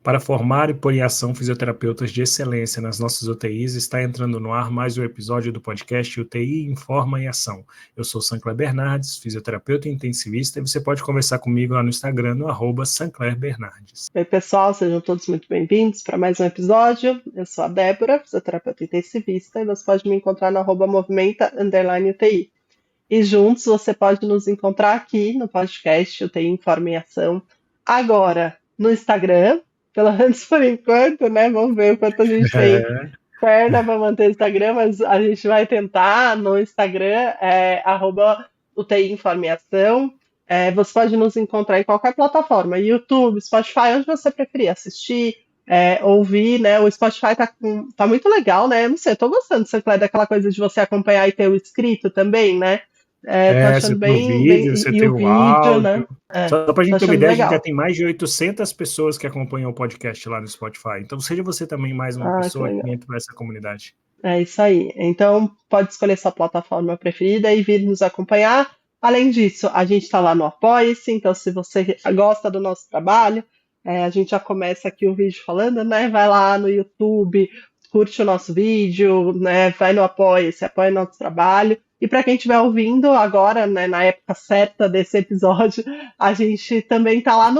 Para formar e pôr em ação fisioterapeutas de excelência nas nossas UTIs, está entrando no ar mais um episódio do podcast UTI Informa em Ação. Eu sou Sancler Bernardes, fisioterapeuta intensivista, e você pode conversar comigo lá no Instagram, no @SanclerBernardes. Oi, pessoal, sejam todos muito bem-vindos para mais um episódio. Eu sou a Débora, fisioterapeuta intensivista, e você pode me encontrar no @movimenta_UTI. E juntos você pode nos encontrar aqui no podcast UTI Informa em Ação, agora no Instagram, pelo menos por enquanto, né? Vamos ver o quanto a gente tem perna para manter o Instagram, mas a gente vai tentar no Instagram, @UTI Informa em Ação. Você pode nos encontrar em qualquer plataforma, YouTube, Spotify, onde você preferir assistir, ouvir, né? O Spotify tá muito legal, né? Eu não sei, eu tô gostando, Sancler, daquela coisa de você acompanhar e ter o escrito também, né? Tô Você achando tem o bem, vídeo, você e tem o o vídeo, né? áudio. Só para a Tô gente ter uma achando ideia, a gente já legal. tem mais de 800 pessoas que acompanham o podcast lá no Spotify. Então, seja você também mais uma Ah, que pessoa que legal. entra nessa comunidade. É isso aí. Então, pode escolher sua plataforma preferida e vir nos acompanhar. Além disso, a gente está lá no Apoia-se, então se você gosta do nosso trabalho, a gente já começa aqui o vídeo falando, né? Vai lá no YouTube, curte o nosso vídeo, né? Vai no Apoia-se, apoia o nosso trabalho. E para quem estiver ouvindo agora, né, na época certa desse episódio, a gente também está lá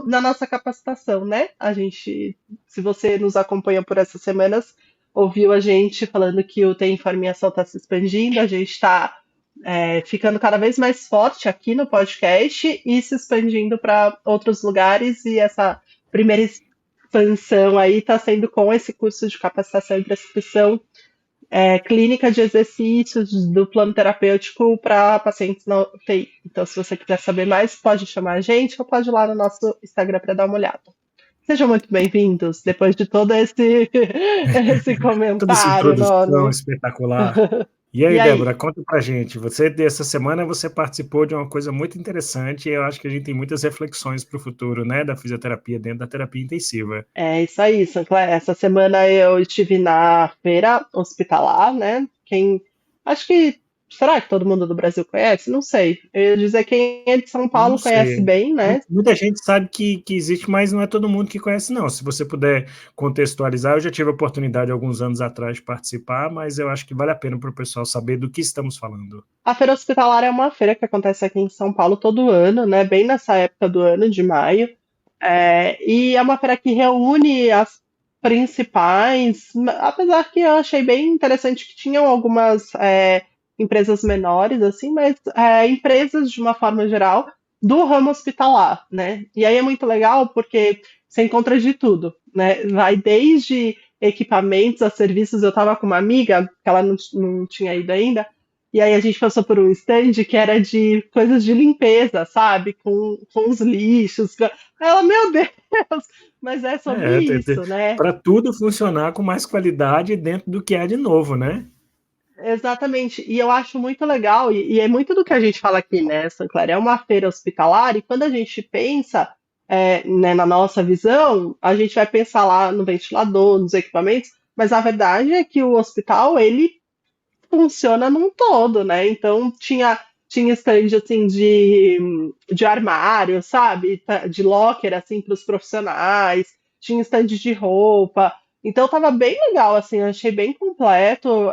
na nossa capacitação, né? Se você nos acompanha por essas semanas, ouviu a gente falando que o Tem Informação está se expandindo, a gente está ficando cada vez mais forte aqui no podcast e se expandindo para outros lugares, e essa primeira expansão aí está sendo com esse curso de capacitação e prescrição clínica de exercícios do plano terapêutico para pacientes na UTI. Então, se você quiser saber mais, pode chamar a gente ou pode ir lá no nosso Instagram para dar uma olhada. Sejam muito bem-vindos, depois de todo esse Toda essa comentário introdução enorme. espetacular. E E aí, Débora, aí? conta pra gente. Dessa semana, você participou de uma coisa muito interessante, e eu acho que a gente tem muitas reflexões para o futuro, né, da fisioterapia dentro da terapia intensiva. É isso aí, Sancler. Essa semana eu estive na feira hospitalar, né? Acho que. Será que todo mundo do Brasil conhece? Não sei. Eu ia dizer quem é de São Não Paulo conhece sei. bem, né? Muita gente sabe que existe, mas não é todo mundo que conhece, não. Se você puder contextualizar, eu já tive a oportunidade alguns anos atrás de participar, mas eu acho que vale a pena para o pessoal saber do que estamos falando. A feira hospitalar é uma feira que acontece aqui em São Paulo todo ano, né? Bem nessa época do ano, de maio. E é uma feira que reúne as principais, apesar que eu achei bem interessante que tinham algumas empresas menores, assim, mas empresas de uma forma geral do ramo hospitalar, né? E aí é muito legal porque você encontra de tudo, né? Vai desde equipamentos a serviços. Eu estava com uma amiga, que ela não tinha ido ainda, e aí a gente passou por um stand que era de coisas de limpeza, sabe? Com os lixos. Ela, meu Deus, mas é sobre isso, né? Para tudo funcionar com mais qualidade dentro do que há de novo, né? Exatamente. E eu acho muito legal, e é muito do que a gente fala aqui, né, Sancler? É uma feira hospitalar, e quando a gente pensa, né, na nossa visão, a gente vai pensar lá no ventilador, nos equipamentos, mas a verdade é que o hospital, ele funciona num todo, né? Então tinha stand assim de armário, sabe? De locker assim para os profissionais, tinha stand de roupa. Então tava bem legal, assim, eu achei bem completo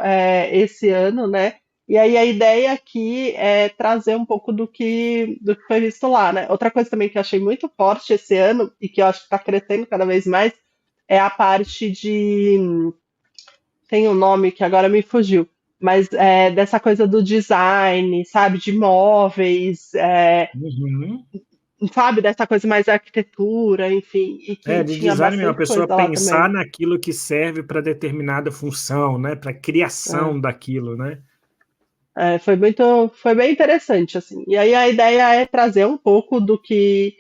esse ano, né? E aí a ideia aqui é trazer um pouco do que foi visto lá, né? Outra coisa também que eu achei muito forte esse ano e que eu acho que está crescendo cada vez mais é a parte de, tem um nome que agora me fugiu, mas dessa coisa do design, sabe, de móveis, Uhum. sabe, dessa coisa mais arquitetura, enfim, e que De tinha design, a bastante pessoa coisa lá pensar também. naquilo que serve para determinada função, né? Para criação É, daquilo, né? foi bem interessante, assim. E aí a ideia é trazer um pouco do que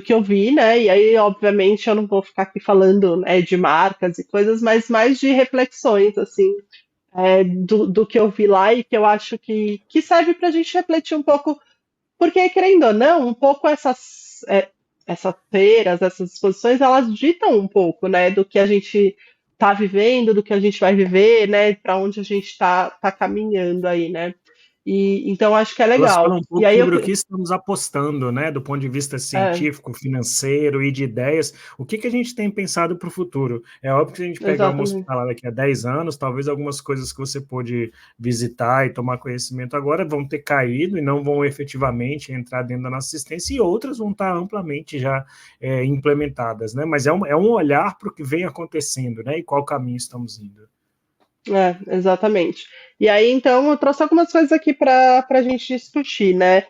eu vi, né? E aí, obviamente, eu não vou ficar aqui falando, né, de marcas e coisas, mas mais de reflexões, assim, do que eu vi lá e que eu acho que serve para a gente refletir um pouco, porque, querendo ou não, um pouco essas feiras, essas exposições, elas ditam um pouco, né, do que a gente está vivendo, do que a gente vai viver, né, para onde a gente está caminhando aí, né. E então acho que é Elas legal. falam um E pouco aí sobre o que estamos apostando, né, do ponto de vista é, científico, financeiro e de ideias. O que a gente tem pensado para o futuro? É óbvio que se a gente pegar uma exatamente. hospitalar daqui a 10 anos, talvez algumas coisas que você pôde visitar e tomar conhecimento agora vão ter caído e não vão efetivamente entrar dentro da nossa assistência, e outras vão estar amplamente já implementadas, né? Mas é um olhar para o que vem acontecendo, né? E qual caminho estamos indo. Exatamente. E aí, então, eu trouxe algumas coisas aqui para a gente discutir, né?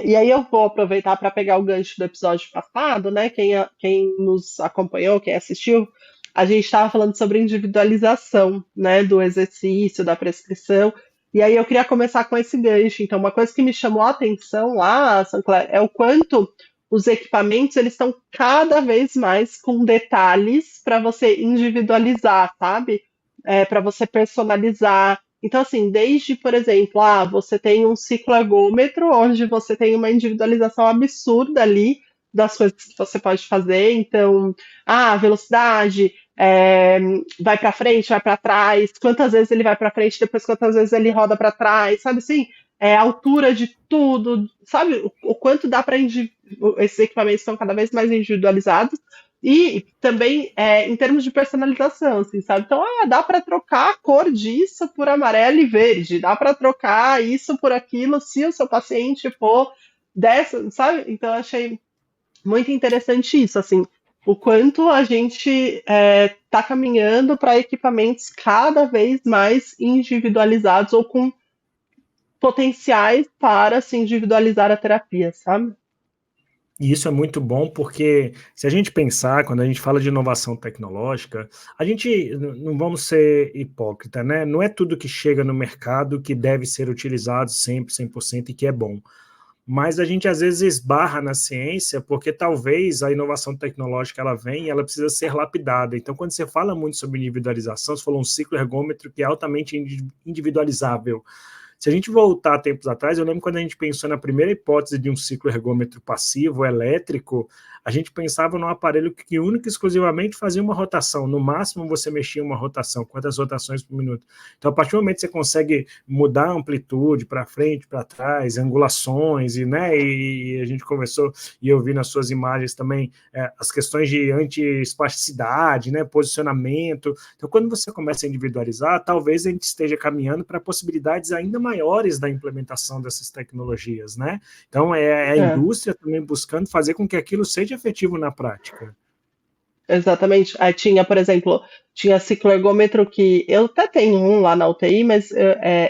E aí eu vou aproveitar para pegar o gancho do episódio passado, né? Quem nos acompanhou, quem assistiu, a gente estava falando sobre individualização, né? Do exercício, da prescrição. E aí eu queria começar com esse gancho. Então, uma coisa que me chamou a atenção lá, Sancler, é o quanto os equipamentos eles estão cada vez mais com detalhes para você individualizar, sabe? Para você personalizar. Então, assim, desde, por exemplo, você tem um cicloergômetro, onde você tem uma individualização absurda ali das coisas que você pode fazer. Então, velocidade, vai para frente, vai para trás, quantas vezes ele vai para frente, depois quantas vezes ele roda para trás, sabe assim? A altura de tudo, sabe? O quanto dá para esses equipamentos estão cada vez mais individualizados. E também em termos de personalização, assim, sabe? Então, dá para trocar a cor disso por amarelo e verde, dá para trocar isso por aquilo se o seu paciente for dessa, sabe? Então, eu achei muito interessante isso, assim, o quanto a gente está caminhando para equipamentos cada vez mais individualizados ou com potenciais para se individualizar a terapia, sabe? E isso é muito bom porque, se a gente pensar, quando a gente fala de inovação tecnológica, a gente não vamos ser hipócrita, né? Não é tudo que chega no mercado que deve ser utilizado sempre, 100% e que é bom. Mas a gente às vezes esbarra na ciência porque talvez a inovação tecnológica ela vem e ela precisa ser lapidada. Então, quando você fala muito sobre individualização, você falou um ciclo ergômetro que é altamente individualizável. Se a gente voltar tempos atrás, eu lembro quando a gente pensou na primeira hipótese de um ciclo ergômetro passivo elétrico, a gente pensava num aparelho que única e exclusivamente fazia uma rotação. No máximo, você mexia uma rotação, quantas rotações por minuto. Então, a partir do momento que você consegue mudar a amplitude para frente, para trás, angulações, e a gente conversou, e eu vi nas suas imagens também as questões de anti-espasticidade, né, posicionamento. Então, quando você começa a individualizar, talvez a gente esteja caminhando para possibilidades ainda maiores da implementação dessas tecnologias, né? Então, é a É. indústria também buscando fazer com que aquilo seja efetivo na prática. Exatamente. Aí tinha, por exemplo, tinha cicloergômetro que eu até tenho um lá na UTI, mas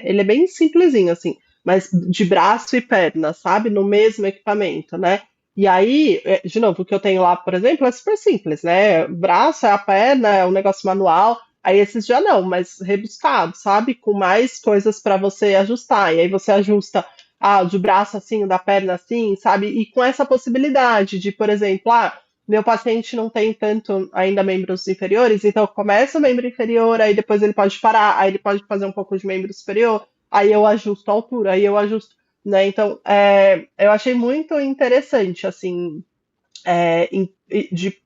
ele é bem simplesinho, assim, mas de braço e perna, sabe? No mesmo equipamento, né? E aí, de novo, o que eu tenho lá, por exemplo, é super simples, né? Braço é a perna, é um negócio manual. Aí esses já não, mas rebuscado, sabe? Com mais coisas para você ajustar. E aí você ajusta o de braço assim, o da perna assim, sabe? E com essa possibilidade de, por exemplo, meu paciente não tem tanto ainda membros inferiores, então começa o membro inferior, aí depois ele pode parar, aí ele pode fazer um pouco de membro superior, aí eu ajusto a altura, aí eu ajusto, né? Então, eu achei muito interessante, assim,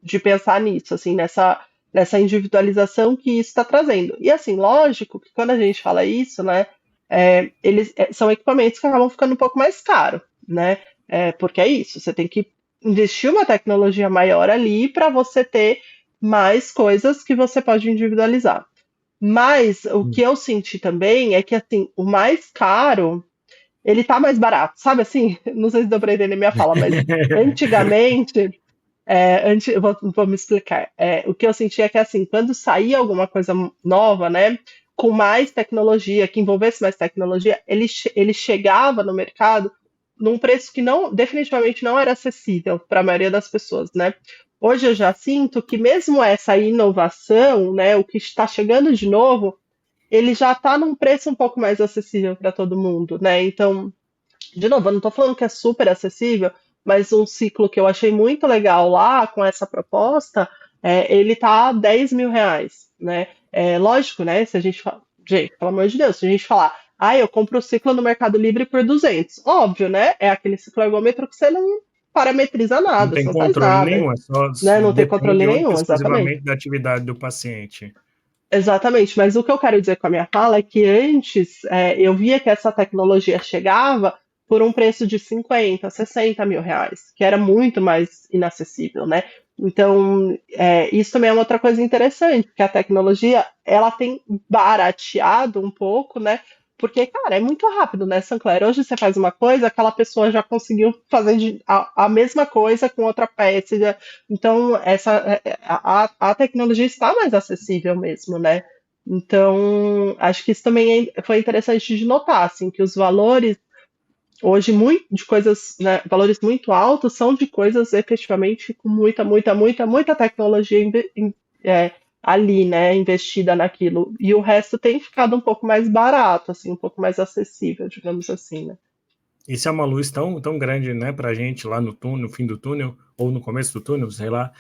de pensar nisso, assim, nessa individualização que isso está trazendo. E assim, lógico que quando a gente fala isso, né, eles são equipamentos que acabam ficando um pouco mais caros, né? Porque é isso, você tem que investir uma tecnologia maior ali para você ter mais coisas que você pode individualizar. Mas o que eu senti também é que assim, o mais caro, ele tá mais barato, sabe assim? Não sei se deu para entender minha fala, mas antigamente, vou me explicar. O que eu senti é que assim, quando saía alguma coisa nova, né, com mais tecnologia, que envolvesse mais tecnologia, ele chegava no mercado num preço que não, definitivamente não era acessível para a maioria das pessoas, né? Hoje eu já sinto que mesmo essa inovação, né, o que está chegando de novo, ele já está num preço um pouco mais acessível para todo mundo, né? Então, de novo, eu não estou falando que é super acessível, mas um ciclo que eu achei muito legal lá com essa proposta, ele tá R$ 10.000, né? Lógico, né? Se a gente fala, gente, pelo amor de Deus, se a gente falar, eu compro o ciclo no Mercado Livre por 200, óbvio, né? É aquele ciclo ergômetro que você não parametriza Não nada, você tem não faz controle nada, nenhum, é só né? Não tem depende controle única e nenhum, exatamente. exclusivamente da atividade do paciente. Exatamente, mas o que eu quero dizer com a minha fala é que antes eu via que essa tecnologia chegava por um preço de 50, 60 mil reais, que era muito mais inacessível, né? Então, isso também é uma outra coisa interessante, porque a tecnologia ela tem barateado um pouco, né? Porque, cara, é muito rápido, né, Sancler? Hoje você faz uma coisa, aquela pessoa já conseguiu fazer a mesma coisa com outra peça. Então, a tecnologia está mais acessível mesmo, né? Então, acho que isso também foi interessante de notar, assim, que os valores hoje muito de coisas, né, valores muito altos são de coisas efetivamente com muita, muita, muita, muita tecnologia é, ali, né, investida naquilo. E o resto tem ficado um pouco mais barato, assim, um pouco mais acessível, digamos assim, né? Isso é uma luz tão grande, né, para a gente lá no túnel, no fim do túnel, ou no começo do túnel, sei lá,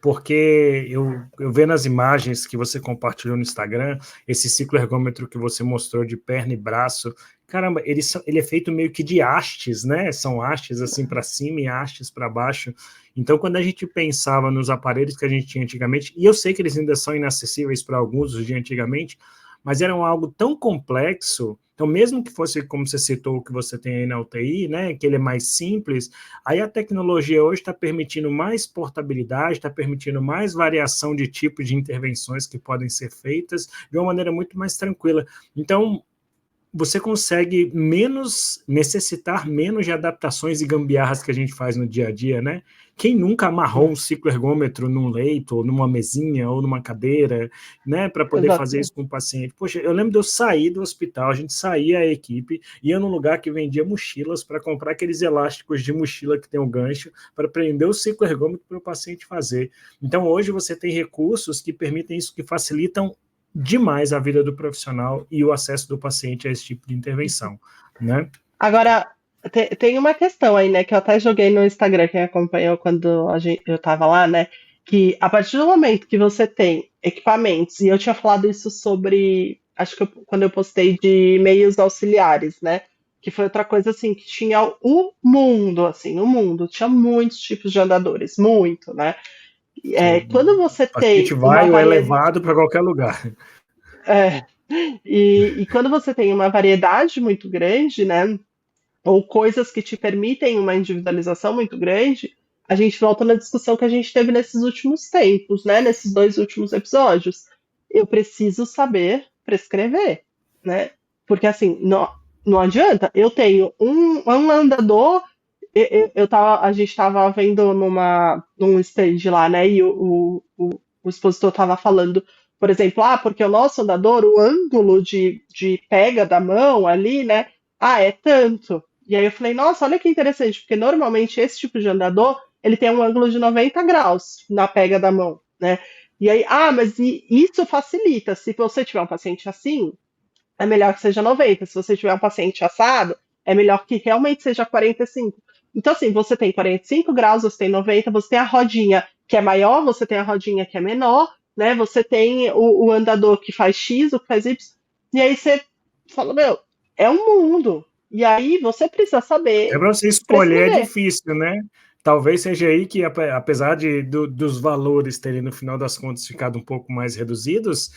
porque eu vendo as imagens que você compartilhou no Instagram, esse ciclo ergômetro que você mostrou de perna e braço, caramba, ele é feito meio que de hastes, né? São hastes assim para cima e hastes para baixo. Então, quando a gente pensava nos aparelhos que a gente tinha antigamente, e eu sei que eles ainda são inacessíveis para alguns os de antigamente, mas eram algo tão complexo. Então, mesmo que fosse, como você citou, o que você tem aí na UTI, né, que ele é mais simples, aí a tecnologia hoje está permitindo mais portabilidade, está permitindo mais variação de tipos de intervenções que podem ser feitas de uma maneira muito mais tranquila. Então, você consegue necessitar menos de adaptações e gambiarras que a gente faz no dia a dia, né? Quem nunca amarrou um ciclo ergômetro num leito, ou numa mesinha, ou numa cadeira, né, para poder fazer Exato. isso com o paciente? Poxa, eu lembro de eu sair do hospital, a gente saía a equipe, ia num lugar que vendia mochilas para comprar aqueles elásticos de mochila que tem um gancho para prender o ciclo ergômetro para o paciente fazer. Então, hoje você tem recursos que permitem isso, que facilitam demais a vida do profissional e o acesso do paciente a esse tipo de intervenção, né? Agora, tem uma questão aí, né, que eu até joguei no Instagram, quem acompanhou quando eu estava lá, né, que a partir do momento que você tem equipamentos, e eu tinha falado isso sobre, acho que quando eu postei de meios auxiliares, né, que foi outra coisa assim, que tinha o mundo, tinha muitos tipos de andadores, muito, né. Quando você O paciente tem uma vai ou é variedade. levado para qualquer lugar. E quando você tem uma variedade muito grande, né, ou coisas que te permitem uma individualização muito grande, a gente volta na discussão que a gente teve nesses últimos tempos, né, nesses dois últimos episódios. Eu preciso saber prescrever, né? Porque assim, não adianta. Eu tenho um andador, a gente estava vendo num stand lá, né? E o expositor estava falando, por exemplo, porque o nosso andador, o ângulo de pega da mão ali, né? É tanto. E aí eu falei, nossa, olha que interessante, porque normalmente esse tipo de andador, ele tem um ângulo de 90 graus na pega da mão, né? E aí, mas isso facilita. Se você tiver um paciente assim, é melhor que seja 90. Se você tiver um paciente assado, é melhor que realmente seja 45. Então, assim, você tem 45 graus, você tem 90, você tem a rodinha que é maior, você tem a rodinha que é menor, né? Você tem o andador que faz X, o que faz Y. E aí você fala, meu, é um mundo. E aí você precisa É saber para você escolher, é prescrever. difícil, né? Talvez seja aí que, apesar dos valores terem, no final das contas, ficado um pouco mais reduzidos,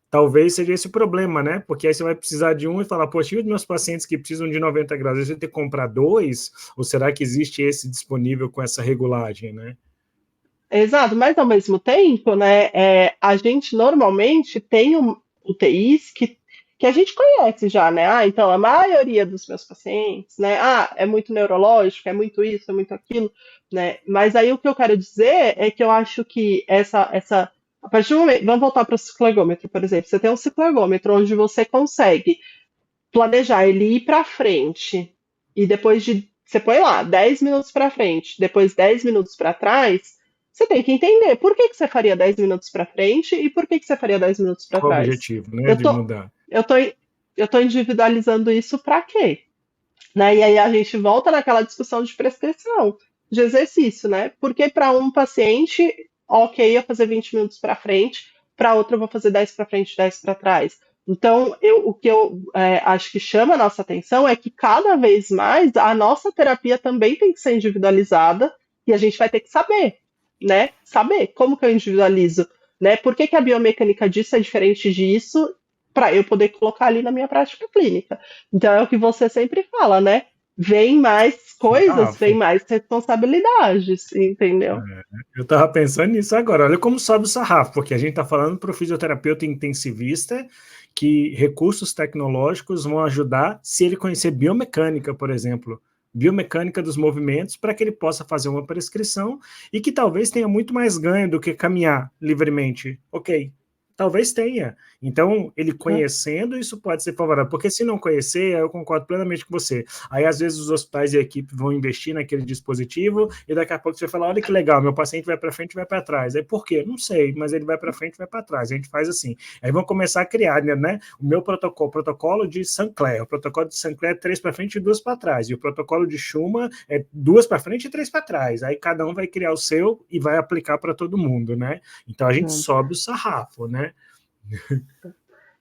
talvez seja esse o problema, né? Porque aí você vai precisar de um e falar, poxa, e os meus pacientes que precisam de 90 graus, eu vou ter que comprar dois? Ou será que existe esse disponível com essa regulagem, né? Exato, mas ao mesmo tempo, né, a gente normalmente tem UTIs que a gente conhece já, né? Então a maioria dos meus pacientes, né? É muito neurológico, é muito isso, é muito aquilo, né? Mas aí o que eu quero dizer é que eu acho que a partir do momento, vamos voltar para o ciclogômetro, por exemplo. Você tem um ciclogômetro onde você consegue planejar ele ir para frente e depois você põe lá 10 minutos para frente, depois 10 minutos para trás, você tem que entender por que você faria 10 minutos para frente e por que você faria 10 minutos para Qual o trás. objetivo, né, Eu de tô, mudar? eu tô, eu tô individualizando isso para quê? Né? E aí a gente volta naquela discussão de prescrição, de exercício, né? Porque para um paciente, ok, eu fazer 20 minutos para frente, para outro eu vou fazer 10 para frente, 10 para trás. Então, o que eu acho que chama a nossa atenção é que cada vez mais a nossa terapia também tem que ser individualizada e a gente vai ter que saber, né? Saber como que eu individualizo. né? Por que que a biomecânica disso é diferente disso? Para eu poder colocar ali na minha prática clínica. Então é o que você sempre fala, né? Vem mais coisas, vem Rafa, mais responsabilidades, entendeu? eu estava pensando nisso agora. Olha como sobe o sarrafo, porque a gente está falando para o fisioterapeuta intensivista que recursos tecnológicos vão ajudar se ele conhecer biomecânica, por exemplo. Biomecânica dos movimentos, para que ele possa fazer uma prescrição e que talvez tenha muito mais ganho do que caminhar livremente. Ok, talvez tenha. Então, ele conhecendo, isso pode ser favorável. Porque se não conhecer, eu concordo plenamente com você. Aí, às vezes, os hospitais e a equipe vão investir naquele dispositivo e daqui a pouco você vai falar, olha que legal, meu paciente vai para frente e vai para trás. Aí, por quê? Não sei, mas ele vai para frente e vai para trás. A gente faz assim. Aí vão começar a criar, né? O meu protocolo de Sinclair. O protocolo de Sinclair é 3 para frente e 2 para trás. E o protocolo de Schumann é 2 para frente e 3 para trás. Aí cada um vai criar o seu e vai aplicar para todo mundo, né? Então a gente sobe o sarrafo, né?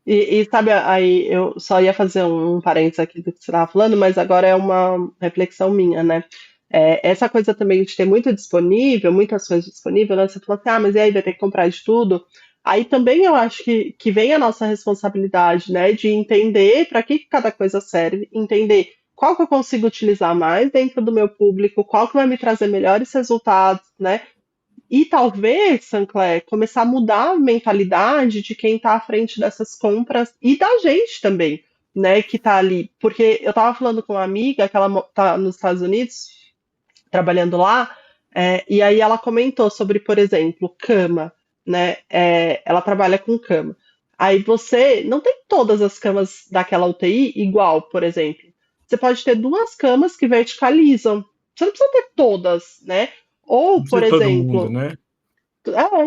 E sabe, aí eu só ia fazer um parênteses aqui do que você estava falando, mas agora é uma reflexão minha, né? Essa coisa também de ter muito disponível, muitas coisas disponíveis, né? Você falou assim, mas e aí vai ter que comprar de tudo? Aí também eu acho que vem a nossa responsabilidade, né? De entender para que cada coisa serve, entender qual que eu consigo utilizar mais dentro do meu público, qual que vai me trazer melhores resultados, né? E talvez, Sancler, começar a mudar a mentalidade de quem está à frente dessas compras e da gente também, né, que está ali. Porque eu estava falando com uma amiga que ela está nos Estados Unidos, trabalhando lá, e aí ela comentou sobre, por exemplo, cama, né? Ela trabalha com cama. Aí você não tem todas as camas daquela UTI igual, por exemplo. Você pode ter duas camas que verticalizam. Você não precisa ter todas, né? Ou, Não por precisa todo mundo, exemplo, né?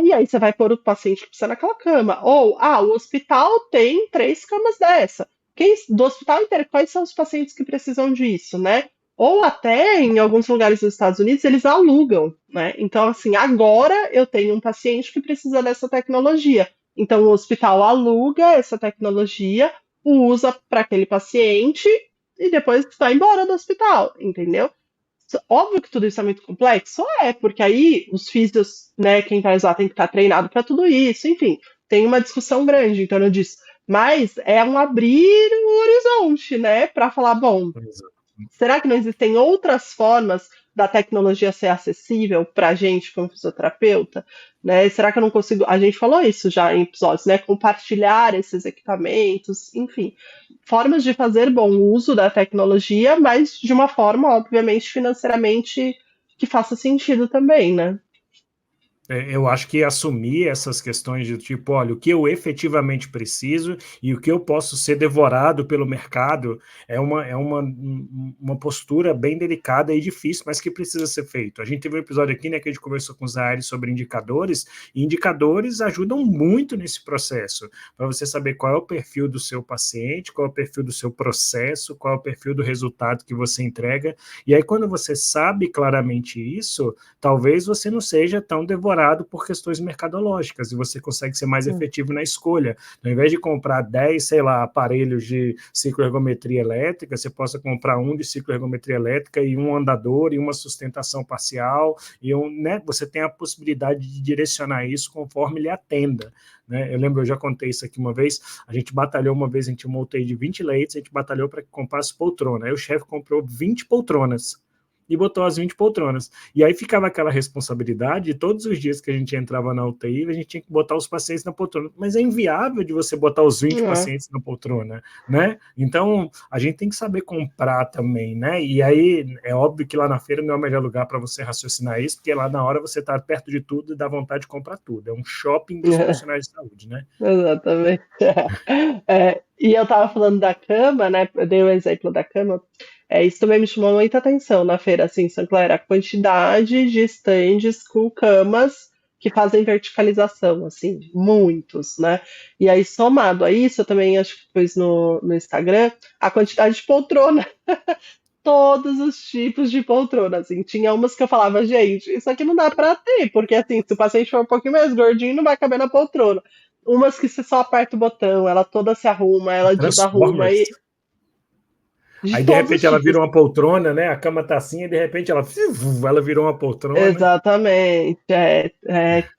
e aí você vai pôr o paciente que precisa naquela cama. Ou, o hospital tem 3 camas dessa. Do hospital inteiro, quais são os pacientes que precisam disso, né? Ou até, em alguns lugares dos Estados Unidos, eles alugam, né? Então, assim, agora eu tenho um paciente que precisa dessa tecnologia. Então, o hospital aluga essa tecnologia, usa para aquele paciente e depois vai embora do hospital, entendeu? Óbvio que tudo isso é muito complexo, porque aí os físicos, né, quem vai usar tem que estar treinado para tudo isso, enfim, tem uma discussão grande em torno disso. Mas é um abrir o horizonte, né, para falar, bom, será que não existem outras formas da tecnologia ser acessível para a gente como fisioterapeuta? Né? Será que eu não consigo? A gente falou isso já em episódios, né? Compartilhar esses equipamentos, enfim, formas de fazer bom uso da tecnologia, mas de uma forma, obviamente, financeiramente que faça sentido também, né? Eu acho que assumir essas questões de tipo, olha, o que eu efetivamente preciso e o que eu posso ser devorado pelo mercado uma postura bem delicada e difícil, mas que precisa ser feito. A gente teve um episódio aqui, né, que a gente conversou com os Zaire sobre indicadores, e indicadores ajudam muito nesse processo, para você saber qual é o perfil do seu paciente, qual é o perfil do seu processo, qual é o perfil do resultado que você entrega, e aí quando você sabe claramente isso, talvez você não seja tão devorado por questões mercadológicas e você consegue ser mais efetivo na escolha. Ao invés de comprar 10, sei lá, aparelhos de cicloergometria elétrica, você possa comprar um de cicloergometria elétrica e um andador e uma sustentação parcial, e né, você tem a possibilidade de direcionar isso conforme lhe atenda. Né? Eu lembro, eu já contei isso aqui uma vez, a gente batalhou uma vez, a gente montou de 20 leitos, a gente batalhou para que comprasse poltrona. Aí o chefe comprou 20 poltronas e botou as 20 poltronas. E aí ficava aquela responsabilidade, de todos os dias que a gente entrava na UTI, a gente tinha que botar os pacientes na poltrona. Mas é inviável de você botar os 20 pacientes na poltrona, né? Então, a gente tem que saber comprar também, né? E aí, é óbvio que lá na feira não é o melhor lugar para você raciocinar isso, porque lá na hora você está perto de tudo e dá vontade de comprar tudo. É um shopping dos profissionais de saúde, né? Exatamente. E eu estava falando da cama, né? Eu dei o exemplo da cama. Isso também me chamou muita atenção na feira, assim, São Clair, a quantidade de estandes com camas que fazem verticalização, assim, muitos, né? E aí, somado a isso, eu também acho que pus no Instagram, a quantidade de poltrona, todos os tipos de poltrona, assim, tinha umas que eu falava, gente, isso aqui não dá pra ter, porque assim, se o paciente for um pouquinho mais gordinho, não vai caber na poltrona. Umas que você só aperta o botão, ela toda se arruma, ela desarruma, Transformers. de Aí, de todos os repente, ela tipos. vira uma poltrona, né? A cama tá assim, e de repente ela virou uma poltrona. Exatamente.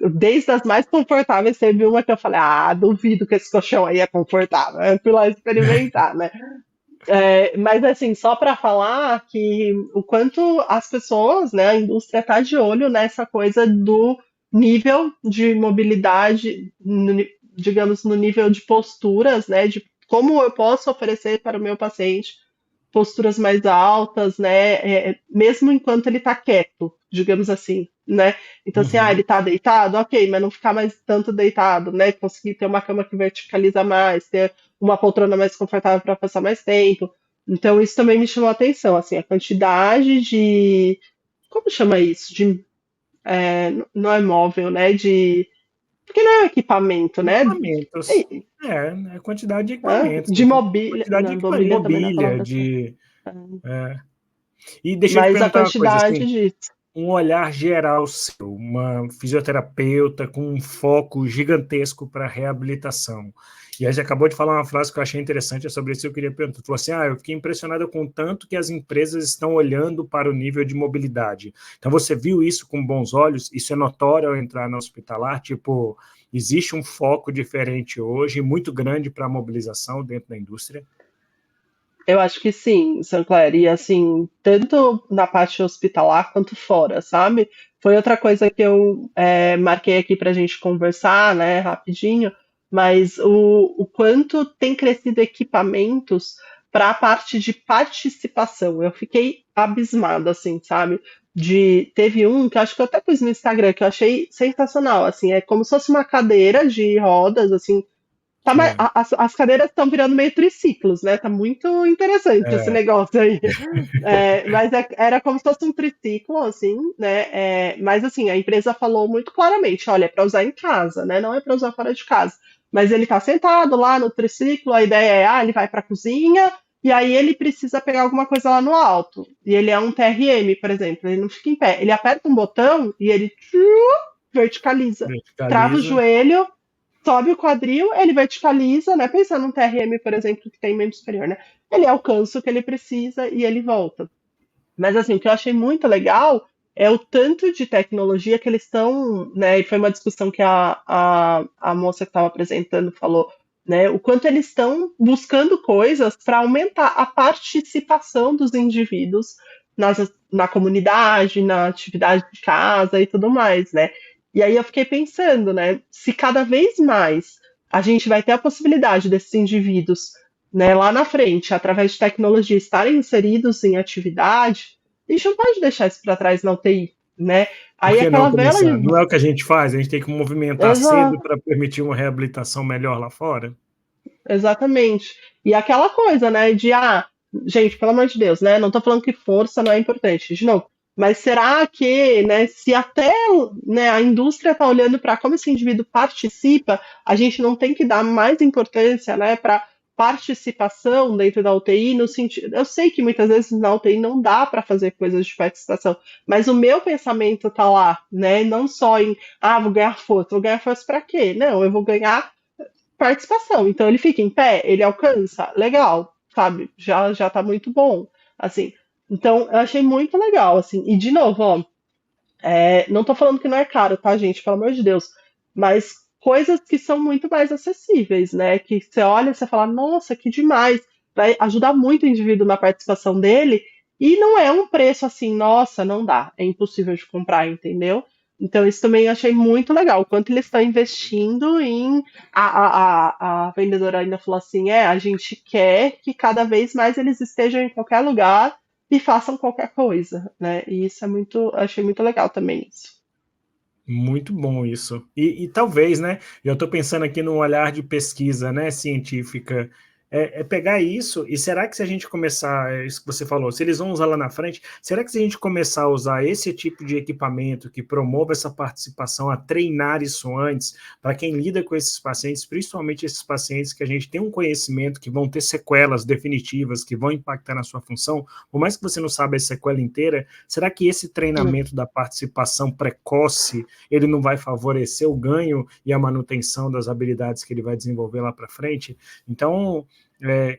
Desde as mais confortáveis, teve uma que eu falei, duvido que esse colchão aí é confortável. Eu fui lá experimentar, né? Mas assim, só para falar que o quanto as pessoas, né, a indústria está de olho nessa coisa do nível de mobilidade, digamos, no nível de posturas, né, de como eu posso oferecer para o meu paciente posturas mais altas, né, mesmo enquanto ele está quieto, digamos assim, né? Então, assim, ele Uhum. está deitado, ok, mas não ficar mais tanto deitado, né? Conseguir ter uma cama que verticaliza mais, ter uma poltrona mais confortável para passar mais tempo. Então, isso também me chamou a atenção, assim, a quantidade de. Como chama isso? Não é móvel, né? Porque não é equipamento, né? Equipamentos. A quantidade de equipamentos, De mobília. quantidade de Não, equipamentos, mobília também não é a mobília, palavra certa. é. E deixa eu te Mas a perguntar uma coisa, quantidade assim, disso. um olhar geral seu, uma fisioterapeuta com um foco gigantesco para reabilitação. E aí você acabou de falar uma frase que eu achei interessante, é sobre isso que eu queria perguntar. Você falou assim, eu fiquei impressionado com o tanto que as empresas estão olhando para o nível de mobilidade. Então você viu isso com bons olhos? Isso é notório ao entrar no hospitalar? Tipo, existe um foco diferente hoje, muito grande para a mobilização dentro da indústria? Eu acho que sim, Sinclair, e assim, tanto na parte hospitalar quanto fora, sabe? Foi outra coisa que eu marquei aqui para a gente conversar, né, rapidinho, mas o quanto tem crescido equipamentos para a parte de participação. Eu fiquei abismada, assim, sabe? Teve um que acho que eu até pus no Instagram, que eu achei sensacional, assim, é como se fosse uma cadeira de rodas, assim. É, As cadeiras estão virando meio triciclos, né? Tá muito interessante esse é, negócio aí. Mas era como se fosse um triciclo, assim, né? Mas assim, a empresa falou muito claramente: olha, é para usar em casa, né? Não é para usar fora de casa. Mas ele tá sentado lá no triciclo, a ideia é, ele vai para a cozinha e aí ele precisa pegar alguma coisa lá no alto. E ele é um TRM, por exemplo, ele não fica em pé. Ele aperta um botão e ele verticaliza. Trava o verticaliza. joelho, sobe o quadril, ele verticaliza, né? Pensando num TRM, por exemplo, que tem membro superior, né? Ele alcança o que ele precisa e ele volta. Mas assim, o que eu achei muito legal é o tanto de tecnologia que eles estão, né? E foi uma discussão que a moça que estava apresentando falou, né? O quanto eles estão buscando coisas para aumentar a participação dos indivíduos na comunidade, na atividade de casa e tudo mais, né? E aí eu fiquei pensando, né? Se cada vez mais a gente vai ter a possibilidade desses indivíduos, né, lá na frente, através de tecnologia, estarem inseridos em atividade, a gente não pode deixar isso para trás na UTI, né? Por Aí que não aquela vela. começar? Não é o que a gente faz, a gente tem que movimentar cedo Exato, para permitir uma reabilitação melhor lá fora. exatamente. E aquela coisa, né, gente, pelo amor de Deus, né? Não tô falando que força não é importante, de novo. Mas será que, né, se até, né, a indústria está olhando para como esse indivíduo participa, a gente não tem que dar mais importância, né, para participação dentro da UTI no sentido. Eu sei que muitas vezes na UTI não dá para fazer coisas de participação, mas o meu pensamento tá lá, né? Não só em, vou ganhar força para quê? Não, eu vou ganhar participação. Então ele fica em pé, ele alcança, legal, sabe? Já tá muito bom, assim. Então eu achei muito legal, assim. E de novo, ó, não tô falando que não é caro, tá, gente? Pelo amor de Deus. Mas coisas que são muito mais acessíveis, né? Que você olha e você fala, nossa, que demais. Vai ajudar muito o indivíduo na participação dele. E não é um preço assim, nossa, não dá. É impossível de comprar, entendeu? Então, isso também eu achei muito legal. O quanto eles estão investindo em. A vendedora ainda falou assim: a gente quer que cada vez mais eles estejam em qualquer lugar e façam qualquer coisa, né? E isso achei muito legal também isso. Muito bom isso. E talvez, né? Eu estou pensando aqui num olhar de pesquisa, né, científica, pegar isso, e será que se a gente começar, isso que você falou, se eles vão usar lá na frente, será que se a gente começar a usar esse tipo de equipamento que promova essa participação, a treinar isso antes, para quem lida com esses pacientes, principalmente esses pacientes que a gente tem um conhecimento que vão ter sequelas definitivas, que vão impactar na sua função, por mais que você não saiba a sequela inteira, será que esse treinamento da participação precoce ele não vai favorecer o ganho e a manutenção das habilidades que ele vai desenvolver lá para frente? Então,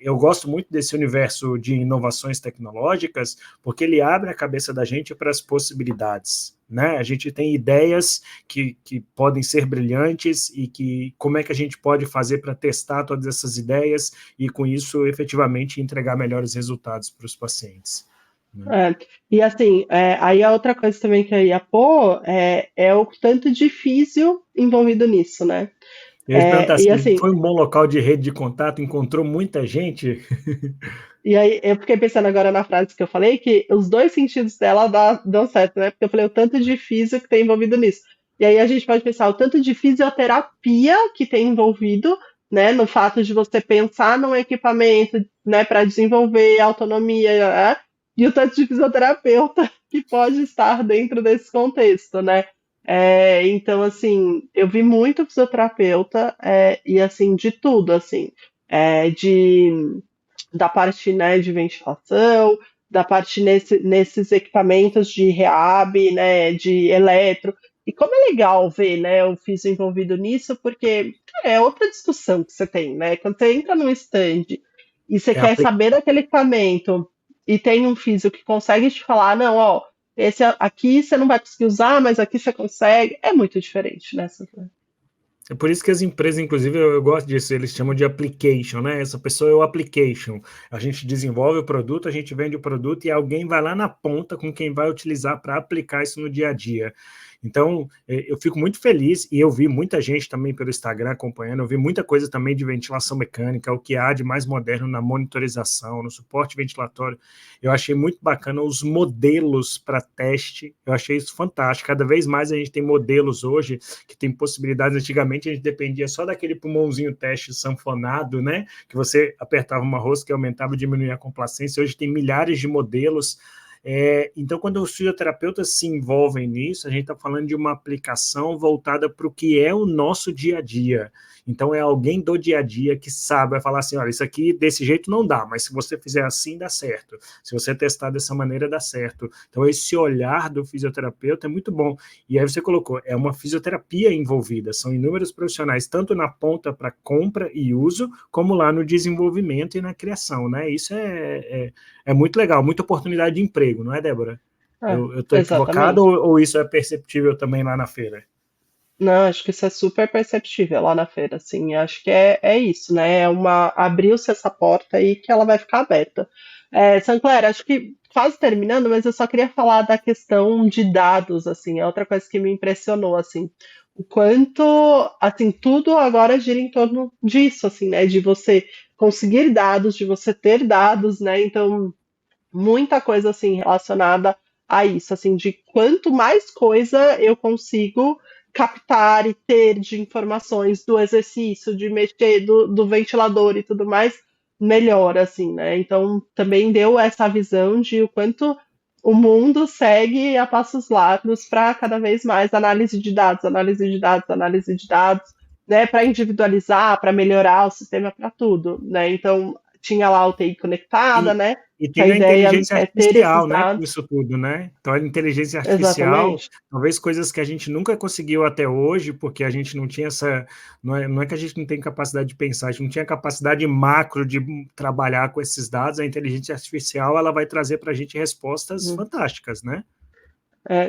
eu gosto muito desse universo de inovações tecnológicas, porque ele abre a cabeça da gente para as possibilidades, né? A gente tem ideias que podem ser brilhantes e que como é que a gente pode fazer para testar todas essas ideias e, com isso, efetivamente entregar melhores resultados para os pacientes, né? E assim, aí a outra coisa também que eu ia pôr é o tanto de físio envolvido nisso, né? Eu ia te perguntar E assim, assim, foi um bom local de rede de contato, encontrou muita gente? e aí eu fiquei pensando agora na frase que eu falei, que os dois sentidos dela dão certo, né? Porque eu falei o tanto de físio que tem envolvido nisso. E aí a gente pode pensar o tanto de fisioterapia que tem envolvido, né? No fato de você pensar num equipamento, né, para desenvolver autonomia, né? E o tanto de fisioterapeuta que pode estar dentro desse contexto, né? Então, assim, eu vi muito fisioterapeuta e, assim, de tudo, assim, de da parte, né, de ventilação, da parte nesses equipamentos de reab, né, de eletro. E como é legal ver, né, o físio envolvido nisso, porque cara, é outra discussão que você tem, né? Quando você entra num stand e você É quer saber daquele equipamento e tem um físio que consegue te falar, não, ó, esse aqui você não vai conseguir usar, mas aqui você consegue, é muito diferente, né? É por isso que as empresas, inclusive, eu gosto disso, eles chamam de application, né? Essa pessoa é o application. A gente desenvolve o produto, a gente vende o produto e alguém vai lá na ponta com quem vai utilizar para aplicar isso no dia a dia. Então, eu fico muito feliz e eu vi muita gente também pelo Instagram acompanhando, eu vi muita coisa também de ventilação mecânica, o que há de mais moderno na monitorização, no suporte ventilatório. Eu achei muito bacana os modelos para teste, eu achei isso fantástico. Cada vez mais a gente tem modelos hoje que tem possibilidades. Antigamente a gente dependia só daquele pulmãozinho teste sanfonado, né? Que você apertava uma rosca e aumentava e diminuía a complacência. Hoje tem milhares de modelos. Então, quando os fisioterapeutas se envolvem nisso, a gente está falando de uma aplicação voltada para o que é o nosso dia a dia. Então, é alguém do dia a dia que sabe, vai falar assim, olha, isso aqui desse jeito não dá, mas se você fizer assim, dá certo. Se você testar dessa maneira, dá certo. Então, esse olhar do fisioterapeuta é muito bom. E aí você colocou, é uma fisioterapia envolvida, são inúmeros profissionais, tanto na ponta para compra e uso, como lá no desenvolvimento e na criação, né? Isso é muito legal, muita oportunidade de emprego, não é, Débora? Eu estou equivocado Exatamente. ou isso é perceptível também lá na feira? Não, acho que isso é super perceptível lá na feira, assim, acho que é isso, né? Abriu-se essa porta aí que ela vai ficar aberta. Sancler, acho que quase terminando, mas eu só queria falar da questão de dados, assim, é outra coisa que me impressionou, assim, o quanto, assim, tudo agora gira em torno disso, assim, né? De você conseguir dados, de você ter dados, né? Então, muita coisa assim relacionada a isso, assim, de quanto mais coisa eu consigo captar e ter de informações do exercício, de mexer do ventilador e tudo mais, melhor, assim, né? Então também deu essa visão de o quanto o mundo segue a passos largos para cada vez mais análise de dados, análise de dados, análise de dados, né? Para individualizar, para melhorar o sistema para tudo, né? Então tinha lá a UTI conectada, E, né? e Que a tem a ideia inteligência é ter esses artificial, né, com dados. isso tudo, né? Então, a inteligência artificial, Exatamente. talvez coisas que a gente nunca conseguiu até hoje, porque a gente não tinha essa. Não é que a gente não tem capacidade de pensar, a gente não tinha capacidade macro de trabalhar com esses dados. A inteligência artificial ela vai trazer para a gente respostas fantásticas, né?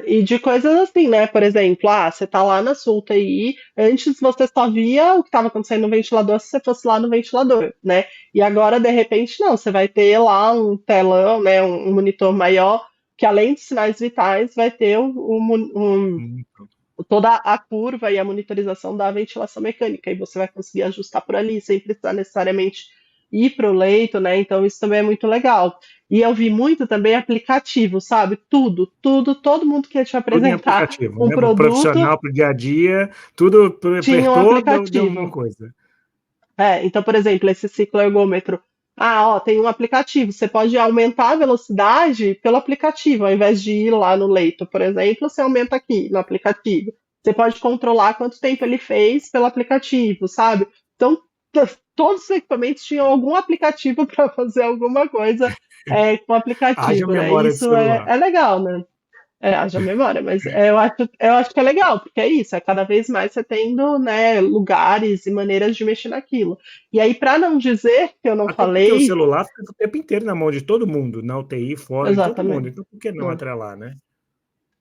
E de coisas assim, né? Por exemplo, você tá lá na sua UTI, antes você só via o que estava acontecendo no ventilador se você fosse lá no ventilador, né? E agora, de repente, não, você vai ter lá um telão, né? Um monitor maior, que além dos sinais vitais, vai ter toda a curva e a monitorização da ventilação mecânica, e você vai conseguir ajustar por ali, sem precisar necessariamente ir para o leito, né? Então isso também é muito legal. E eu vi muito também aplicativo, sabe? Tudo, tudo, todo mundo que ia te Tudo em apresentar aplicativo, um né? Para o produto profissional, para o dia a dia, tudo tinha um apertou, deu uma aplicativo. coisa. Então, por exemplo, esse ciclo ergômetro. Ó, tem um aplicativo. Você pode aumentar a velocidade pelo aplicativo, ao invés de ir lá no leito, por exemplo, você aumenta aqui no aplicativo. Você pode controlar quanto tempo ele fez pelo aplicativo, sabe? Então, todos os equipamentos tinham algum aplicativo para fazer alguma coisa com o Haja aplicativo, né? memória de Isso celular. é legal, né? Haja memória, mas eu acho que é legal, porque é isso, é cada vez mais você tendo, né, lugares e maneiras de mexer naquilo. E aí, para não dizer que eu não Até porque o falei, celular fica o tempo inteiro na mão de todo mundo, na UTI, fora, de todo mundo. exatamente. Então, por que não Né, atrelar, né?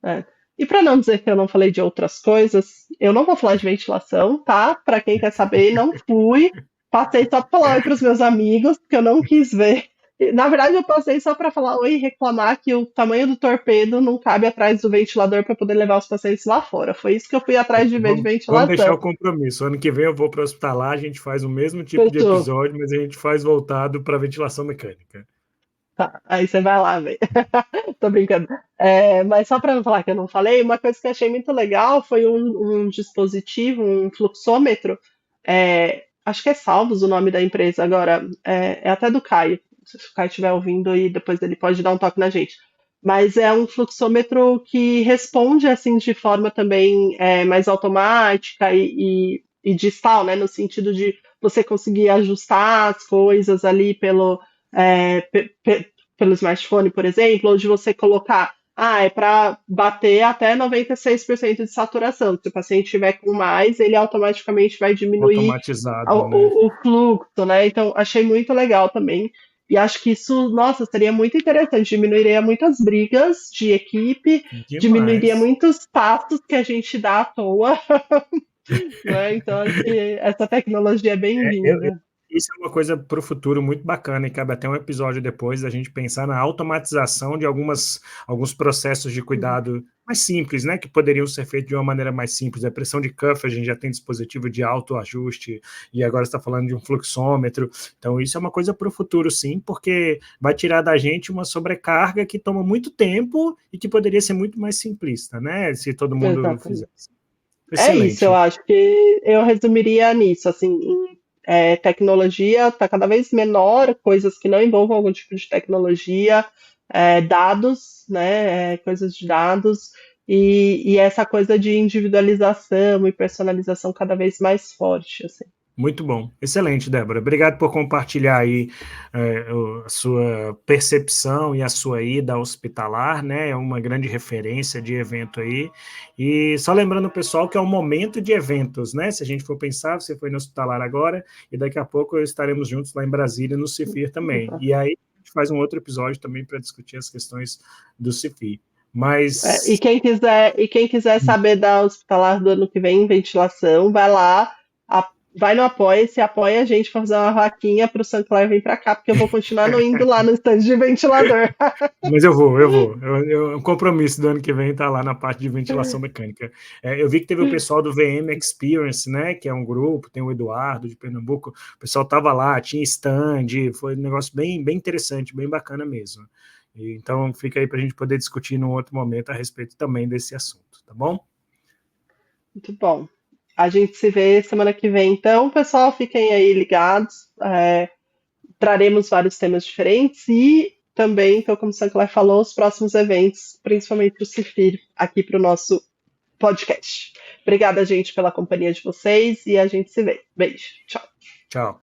é. E para não dizer que eu não falei de outras coisas, eu não vou falar de ventilação, tá? Para quem quer saber, não fui. Passei só para falar oi para os meus amigos, porque eu não quis ver. Na verdade, eu passei só para falar oi e reclamar que o tamanho do torpedo não cabe atrás do ventilador para poder levar os pacientes lá fora. Foi isso que eu fui atrás de ver de Vamos deixar ventilação. o compromisso. Ano que vem eu vou para o hospitalar, a gente faz o mesmo tipo de Fechou. episódio, mas a gente faz voltado para ventilação mecânica. Tá, aí você vai lá, velho. Tô brincando. Mas só para não falar que eu não falei, uma coisa que eu achei muito legal foi um dispositivo, um fluxômetro. Acho que é Salvos o nome da empresa agora. É até do Caio. Se o Caio estiver ouvindo aí, depois ele pode dar um toque na gente. Mas é um fluxômetro que responde assim de forma também mais automática e distal, né? No sentido de você conseguir ajustar as coisas ali pelo smartphone, por exemplo, ou de você colocar, é para bater até 96% de saturação. Se o paciente tiver com mais, ele automaticamente vai diminuir Automatizado, né? o fluxo, né? Então, achei muito legal também. E acho que isso, nossa, seria muito interessante, diminuiria muitas brigas de equipe, diminuiria Demais. muitos passos que a gente dá à toa, né? Então, acho que essa tecnologia é bem-vinda. Isso é uma coisa para o futuro muito bacana, e cabe até um episódio depois da gente pensar na automatização de alguns processos de Uhum. cuidado mais simples, né? Que poderiam ser feitos de uma maneira mais simples. A pressão de cuff, a gente já tem dispositivo de autoajuste, e agora está falando de um fluxômetro. Então, isso é uma coisa para o futuro, sim, porque vai tirar da gente uma sobrecarga que toma muito tempo e que poderia ser muito mais simplista, né? Se todo mundo Exatamente. fizesse. É isso, eu Excelente. acho que eu resumiria nisso, assim, tecnologia está cada vez menor, coisas que não envolvam algum tipo de tecnologia, dados, né, coisas de dados, e essa coisa de individualização e personalização cada vez mais forte, assim. Muito bom. Excelente, Débora. Obrigado por compartilhar aí a sua percepção e a sua ida hospitalar, né? É uma grande referência de evento aí. E só lembrando o pessoal que é um momento de eventos, né? Se a gente for pensar, você foi no hospitalar agora e daqui a pouco estaremos juntos lá em Brasília, no Cefir também. E aí a gente faz um outro episódio também para discutir as questões do Cefir. E Mas quem quiser saber da hospitalar do ano que vem, ventilação, vai lá, vai no Apoia-se, apoia a gente para fazer uma vaquinha para o Sancler vir para cá, porque eu vou continuar não indo lá no stand de ventilador. Mas eu vou. O compromisso do ano que vem está lá na parte de ventilação mecânica. Eu vi que teve o pessoal do VM Experience, né? Que é um grupo, tem o Eduardo de Pernambuco. O pessoal estava lá, tinha stand, foi um negócio bem, bem interessante, bem bacana mesmo. Então fica aí para a gente poder discutir num outro momento a respeito também desse assunto, tá bom? Muito bom. A gente se vê semana que vem. Então, pessoal, fiquem aí ligados. Traremos vários temas diferentes e também, então, como o Sancler falou, os próximos eventos, principalmente o Cifir, aqui para o nosso podcast. Obrigada, gente, pela companhia de vocês e a gente se vê. Beijo. Tchau. Tchau.